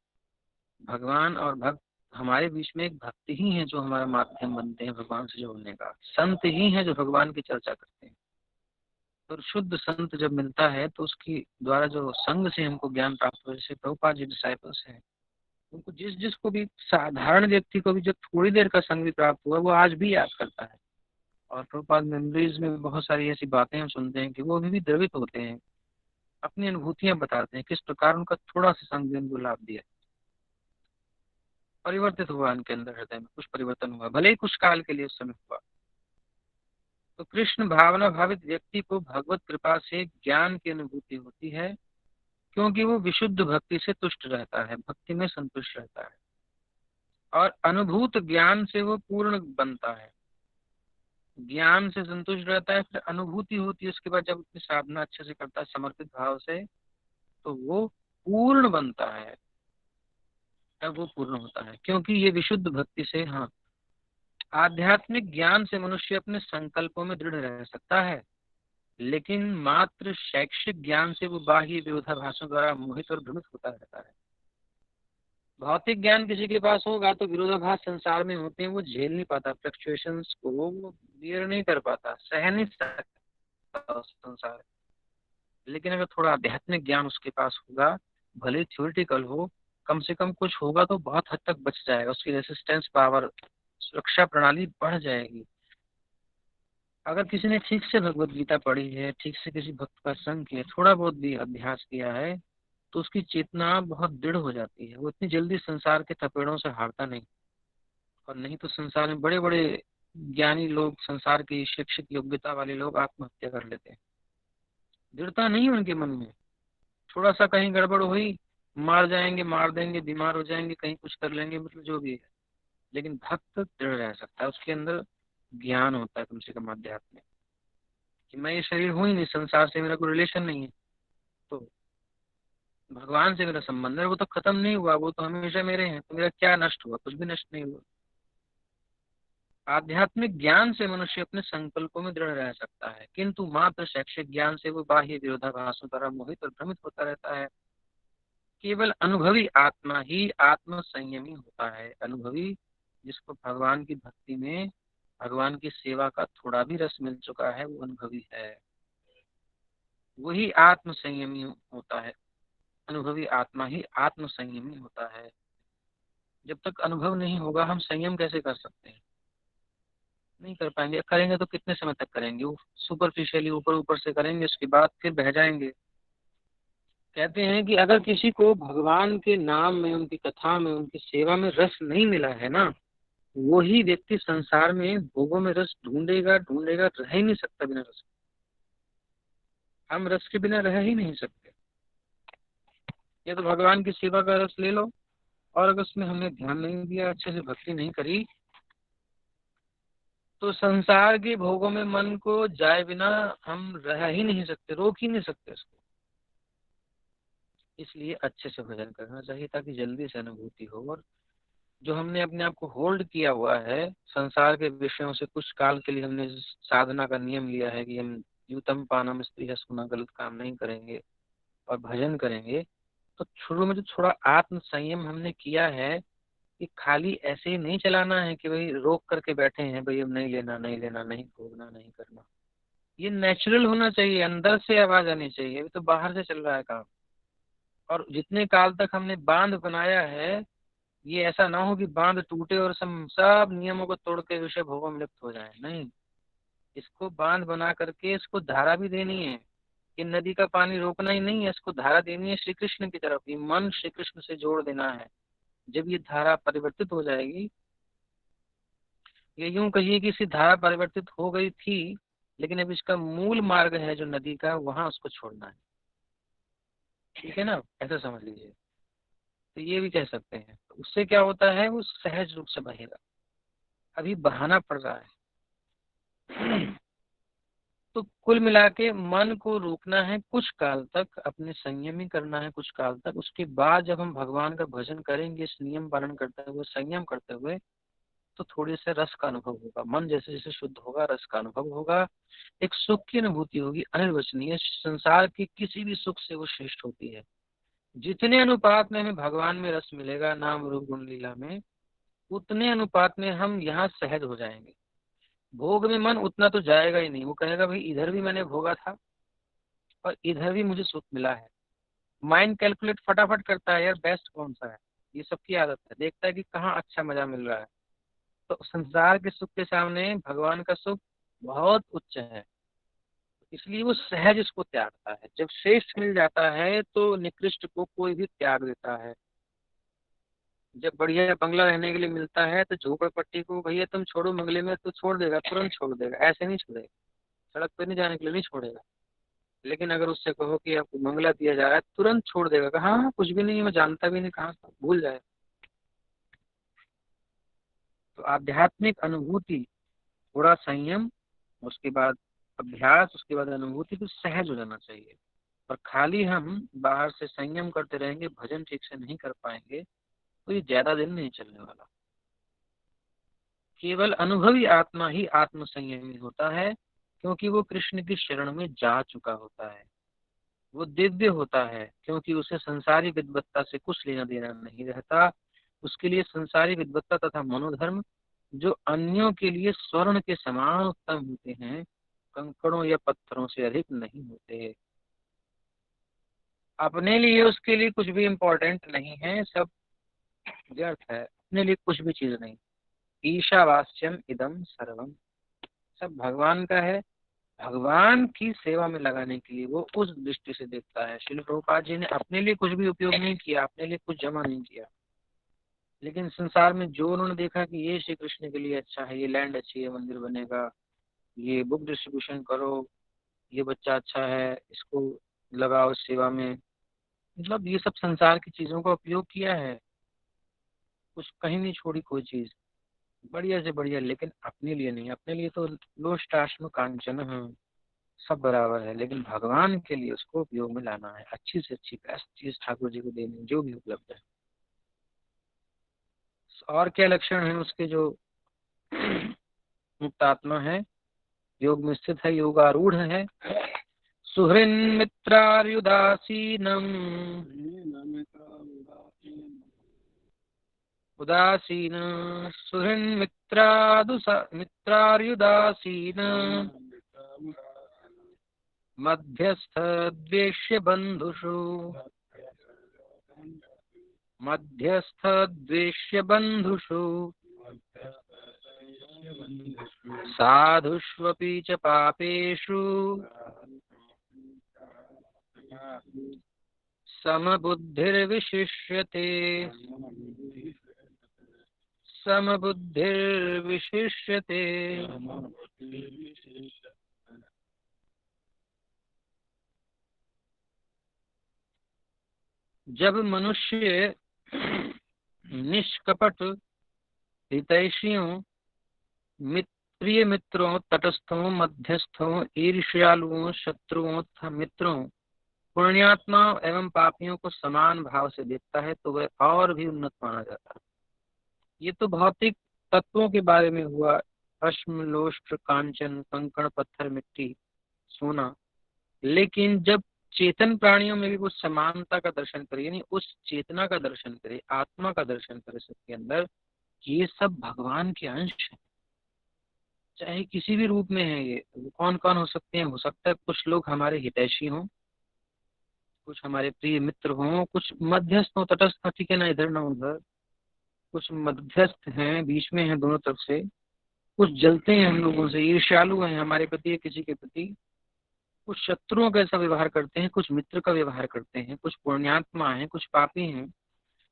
भगवान और भक्त हमारे बीच में एक भक्ति ही है जो हमारा माध्यम बनते हैं भगवान से जोड़ने का। संत ही है जो भगवान की चर्चा करते हैं। और शुद्ध संत जब मिलता है तो उसकी द्वारा जो संग से हमको ज्ञान प्राप्त हो, जैसे प्रभुपाद जी डिसाइपल्स हैं, उनको जिस जिसको भी, साधारण व्यक्ति को भी जब थोड़ी देर का संग भी प्राप्त हुआ, वो आज भी याद करता है। और प्रभुपाद मेमोरीज में बहुत सारी ऐसी बातें हम सुनते हैं कि वो अभी भी द्रवित होते हैं, अपनी अनुभूतियां बताते हैं किस प्रकार उनका थोड़ा सा संग भी उनको लाभ दिया, परिवर्तित हुआ उनके अंदर, हृदय में कुछ परिवर्तन हुआ, भले ही कुछ काल के लिए उस समय हुआ। तो कृष्ण भावना भावित व्यक्ति को भगवत कृपा से ज्ञान की अनुभूति होती है, क्योंकि वो विशुद्ध भक्ति से तुष्ट रहता है, भक्ति में संतुष्ट रहता है, और अनुभूत ज्ञान से वो पूर्ण बनता है। ज्ञान से संतुष्ट रहता है, फिर अनुभूति होती है, उसके बाद जब अपनी साधना अच्छे से करता है समर्पित भाव से, तो वो पूर्ण बनता है। तब वो पूर्ण होता है, क्योंकि ये विशुद्ध भक्ति से, हाँ, आध्यात्मिक ज्ञान से मनुष्य अपने संकल्पों में दृढ़ रह सकता है, लेकिन मात्र शैक्षिक ज्ञान से वो बाह्य विरोधाभासों द्वारा मोहित और भ्रमित होता रहता है। भौतिक ज्ञान किसी के पास होगा तो विरोधाभास संसार में होते हैं, वो झेल नहीं पाता, फ्लक्चुएशंस को वो बियर नहीं कर पाता, सह नहीं सकता संसार। लेकिन अगर थोड़ा आध्यात्मिक ज्ञान उसके पास होगा, भले थ्योरेटिकल हो, कम से कम कुछ होगा तो बहुत हद तक बच जाएगा, उसकी रेसिस्टेंस पावर, सुरक्षा प्रणाली बढ़ जाएगी। अगर किसी ने ठीक से भगवत गीता पढ़ी है, ठीक से किसी भक्त का संग किया, थोड़ा बहुत भी अभ्यास किया है, तो उसकी चेतना बहुत दृढ़ हो जाती है, वो इतनी जल्दी संसार के थपेड़ों से हारता नहीं। और नहीं तो संसार में बड़े बड़े ज्ञानी लोग, संसार की शिक्षित योग्यता वाले लोग आत्महत्या कर लेते हैं। दृढ़ता नहीं उनके मन में, थोड़ा सा कहीं गड़बड़ हुई, मार जाएंगे, मार देंगे, बीमार हो जाएंगे, कहीं कुछ कर लेंगे, मतलब जो भी है। लेकिन भक्त दृढ़ रह सकता है, उसके अंदर ज्ञान होता है कम से कम अध्यात्म में, कि मैं ये शरीर हूँ ही नहीं, संसार से मेरा कोई रिलेशन नहीं है, तो भगवान से मेरा संबंध है, वो तो खत्म नहीं हुआ, वो तो हमेशा मेरे हैं, तो मेरा क्या नष्ट हुआ? कुछ भी नष्ट नहीं हुआ। आध्यात्मिक ज्ञान से मनुष्य अपने संकल्पों में दृढ़ रह सकता है, किंतु मात्र शैक्षिक ज्ञान से वो बाह्य विरोधाभासों द्वारा मोहित और भ्रमित होता रहता है। केवल अनुभवी आत्मा ही आत्म संयमी होता है। अनुभवी, जिसको भगवान की भक्ति में भगवान की सेवा का थोड़ा भी रस मिल चुका है, वो अनुभवी है, वही आत्म संयमी होता है। अनुभवी आत्मा ही आत्म संयमी होता है। जब तक अनुभव नहीं होगा हम संयम कैसे कर सकते हैं? नहीं कर पाएंगे। करेंगे तो कितने समय तक करेंगे? वो सुपरफिशियली ऊपर ऊपर से करेंगे, उसके बाद फिर बह जाएंगे। कहते हैं कि अगर किसी को भगवान के नाम में, उनकी कथा में, उनकी सेवा में रस नहीं मिला है ना, वही व्यक्ति संसार में भोगों में रस ढूंढेगा ढूंढेगा, रह ही नहीं सकता बिना रस। हम रस के बिना रह ही नहीं सकते। ये तो भगवान की सेवा का रस ले लो, और अगर उसमें हमने ध्यान नहीं दिया, अच्छे से भक्ति नहीं करी, तो संसार के भोगों में मन को जाए बिना हम रह ही नहीं सकते, रोक ही नहीं सकते इसको। इसलिए अच्छे से भजन करना चाहिए ताकि जल्दी से अनुभूति हो। और जो हमने अपने आप को होल्ड किया हुआ है संसार के विषयों से, कुछ काल के लिए हमने साधना का नियम लिया है कि हम यूतम पानम स्त्रिय सुना, गलत काम नहीं करेंगे और भजन करेंगे। तो शुरू में जो थोड़ा आत्म संयम हमने किया है, कि खाली ऐसे ही नहीं चलाना है कि भाई रोक करके बैठे हैं, भाई अब नहीं लेना नहीं लेना, नहीं भोगना नहीं करना। ये नेचुरल होना चाहिए, अंदर से आवाज आनी चाहिए, अभी तो बाहर से चल रहा है काम। और जितने काल तक हमने बांध बनाया है, ये ऐसा ना हो कि बांध टूटे और सब सब नियमों को तोड़ के विषय भोगों में लिप्त हो जाए। नहीं, इसको बांध बना करके इसको धारा भी देनी है। कि नदी का पानी रोकना ही नहीं है, इसको धारा देनी है श्री कृष्ण की तरफ, ये मन श्री कृष्ण से जोड़ देना है। जब ये धारा परिवर्तित हो जाएगी, ये यूं कहिए कि इसी धारा परिवर्तित हो गई थी, लेकिन अब इसका मूल मार्ग है जो नदी का, वहां उसको छोड़ना है। ठीक है ना, ऐसा समझ लीजिए। तो ये भी कह सकते हैं, तो उससे क्या होता है, वो सहज रूप से बहेगा। अभी बहाना पड़ रहा है। तो कुल मिला के मन को रोकना है कुछ काल तक, अपने संयमी करना है कुछ काल तक। उसके बाद जब हम भगवान का भजन करेंगे इस नियम पालन करते हुए, संयम करते हुए, तो थोड़े से रस का अनुभव होगा। मन जैसे जैसे शुद्ध होगा, रस का अनुभव होगा, एक सुख की अनुभूति होगी अनिर्वचनीय। संसार की किसी भी सुख से वो श्रेष्ठ होती है। जितने अनुपात में हमें भगवान में रस मिलेगा नाम रूप गुण लीला में, उतने अनुपात में हम यहाँ सहज हो जाएंगे। भोग में मन उतना तो जाएगा ही नहीं, वो कहेगा भाई इधर भी मैंने भोगा था और इधर भी मुझे सुख मिला है। माइंड कैलकुलेट फटाफट करता है, यार बेस्ट कौन सा है। ये सबकी आदत है, देखता है कि कहाँ अच्छा मजा मिल रहा है। तो संसार के सुख के सामने भगवान का सुख बहुत उच्च है, इसलिए वो सहज इसको त्यागता है। जब श्रेष्ठ मिल जाता है तो निकृष्ट को कोई भी त्याग देता है। जब बढ़िया बंगला रहने के लिए मिलता है तो झोपड़पट्टी को भैया तुम छोड़ो बंगले में, तो छोड़ देगा, तुरंत छोड़ देगा, ऐसे नहीं छोड़ेगा। सड़क पे नहीं जाने के लिए नहीं छोड़ेगा। लेकिन अगर उससे कहो कि आपको बंगला दिया जा रहा है, तुरंत छोड़ देगा कि हाँ हाँ, कुछ भी नहीं है, मैं जानता भी नहीं, कहाँ था, भूल जाए। तो आध्यात्मिक अनुभूति, थोड़ा संयम, उसके बाद अभ्यास, उसके बाद अनुभूति, तो सहज हो जाना चाहिए। और खाली हम बाहर से संयम करते रहेंगे, भजन ठीक से नहीं कर पाएंगे, तो ये ज्यादा दिन नहीं चलने वाला। केवल अनुभवी आत्मा ही आत्म संयमी होता है, क्योंकि वो कृष्ण की शरण में जा चुका होता है। वो दिव्य होता है क्योंकि उसे संसारी विद्वत्ता से कुछ लेना देना नहीं रहता। उसके लिए संसारी विद्वत्ता तथा मनोधर्म, जो अन्यों के लिए स्वर्ण के समान उत्तम होते हैं, कंकड़ों या पत्थरों से अधिक नहीं होते। अपने लिए उसके लिए कुछ भी इम्पोर्टेंट नहीं है, सब व्यर्थ है, अपने लिए कुछ भी चीज नहीं। ईशावास्यम इदम सर्वम, सब भगवान का है। भगवान की सेवा में लगाने के लिए वो उस दृष्टि से देखता है। श्रील प्रभुपाद जी ने अपने लिए कुछ भी उपयोग नहीं किया, अपने लिए कुछ जमा नहीं किया, लेकिन संसार में जो उन्होंने देखा कि ये श्री कृष्ण के लिए अच्छा है, ये लैंड अच्छी है, मंदिर बनेगा, ये बुक डिस्ट्रीब्यूशन करो, ये बच्चा अच्छा है, इसको लगाओ सेवा में, मतलब ये सब संसार की चीजों का उपयोग किया है। कुछ कहीं नहीं छोड़ी कोई चीज, बढ़िया से बढ़िया, लेकिन अपने लिए नहीं। अपने लिए तो लोष्टाश्म कांचन है, सब बराबर है, लेकिन भगवान के लिए उसको उपयोग में लाना है। अच्छी से अच्छी बेस्ट चीज ठाकुर जी को देनी जो भी उपलब्ध है। और क्या लक्षण है उसके जो मुक्त आत्मा है, योग में स्थित है, योगारूढ़ है। सुहृन् मित्रार्युदासीनम् उदासीन सुहृन् मित्रार्युदासीन मध्यस्थ द्वेष्य बंधुषु मध्यस्थ द्वेष्य बंधुषु साधुष्वपि च पापेषु समबुद्धिर्विशिष्यते समबुद्धिर्विशिष्यते। जब मनुष्य निष्कपट हितैषियों प्रिय मित्रों, तटस्थों, मध्यस्थों, ईर्ष्यालुओं, शत्रुओं तथा मित्रों, पुण्यात्मा एवं पापियों को समान भाव से देखता है तो वह और भी उन्नत माना जाता है। ये तो भौतिक तत्वों के बारे में हुआ, अश्म लोष्ट कांचन कंकड़ पत्थर मिट्टी सोना। लेकिन जब चेतन प्राणियों में भी कुछ समानता का दर्शन करे, यानी उस चेतना का दर्शन करे, आत्मा का दर्शन करे सबके अंदर, ये सब भगवान के अंश है, चाहे किसी भी रूप में है। ये कौन कौन हो सकते हैं? हो सकता है कुछ लोग हमारे हितैषी हों, कुछ हमारे प्रिय मित्र हों, कुछ मध्यस्थ हों, तटस्थ, ठीक है ना, इधर ना उधर, कुछ मध्यस्थ हैं, बीच में हैं दोनों तरफ से, कुछ जलते हैं हम लोगों से, ईर्ष्यालु हैं हमारे प्रति या किसी के प्रति, कुछ शत्रुओं का ऐसा व्यवहार करते हैं, कुछ मित्र का व्यवहार करते हैं, कुछ पुण्यात्मा हैं, कुछ पापी हैं।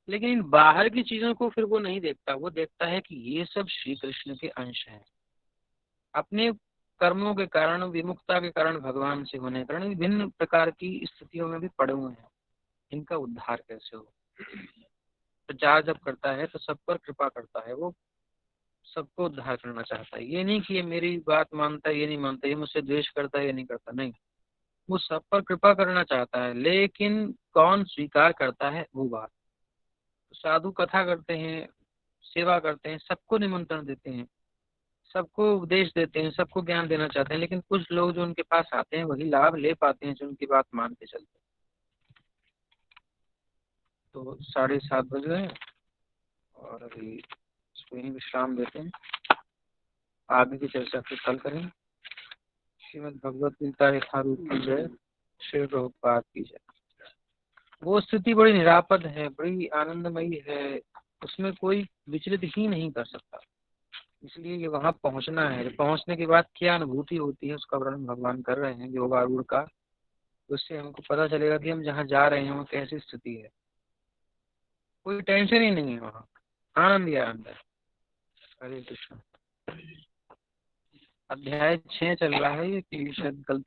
लेकिन इन बाहर की चीजों को फिर वो नहीं देखता, वो देखता है कि ये सब श्री कृष्ण के अंश हैं। अपने कर्मों के कारण, विमुक्ता के कारण, भगवान से होने के कारण विभिन्न प्रकार की स्थितियों में भी पड़े हुए हैं। इनका उद्धार कैसे हो? प्रचार जब करता है तो सब पर कृपा करता है, वो सबको उद्धार करना चाहता है। ये नहीं कि ये मेरी बात मानता है, ये नहीं मानता, ये मुझसे द्वेष करता है, ये नहीं करता, नहीं, वो सब पर कृपा करना चाहता है। लेकिन कौन स्वीकार करता है वो बात। तो साधु कथा करते हैं, सेवा करते हैं, सबको निमंत्रण देते हैं, सबको उपदेश देते हैं, सबको ज्ञान देना चाहते हैं, लेकिन कुछ लोग जो उनके पास आते हैं वही लाभ ले पाते हैं जो उनकी बात मान के चलते हैं। तो 7:30 बज गए और अभी इसको यहीं विश्राम देते हैं। आगे की चर्चा फिर कल करेंगे। श्रीमद् भगवत गीता यथारूप की जय, श्री प्रभुपाद की जय। वो स्थिति बड़ी निरापद है, बड़ी आनंदमयी है, उसमें कोई विचलित ही नहीं कर सकता। इसलिए ये वहां पहुंचना है। पहुंचने के बाद क्या अनुभूति होती है उसका वर्णन भगवान कर रहे हैं योगारूढ़ का। उससे हमको पता चलेगा कि हम जहाँ जा रहे हैं वहाँ कैसी स्थिति है। कोई टेंशन ही नहीं है वहाँ, आनंद ही आनंद है। हरे कृष्ण। अध्याय 6 चल रहा है ये, कि शायद गलती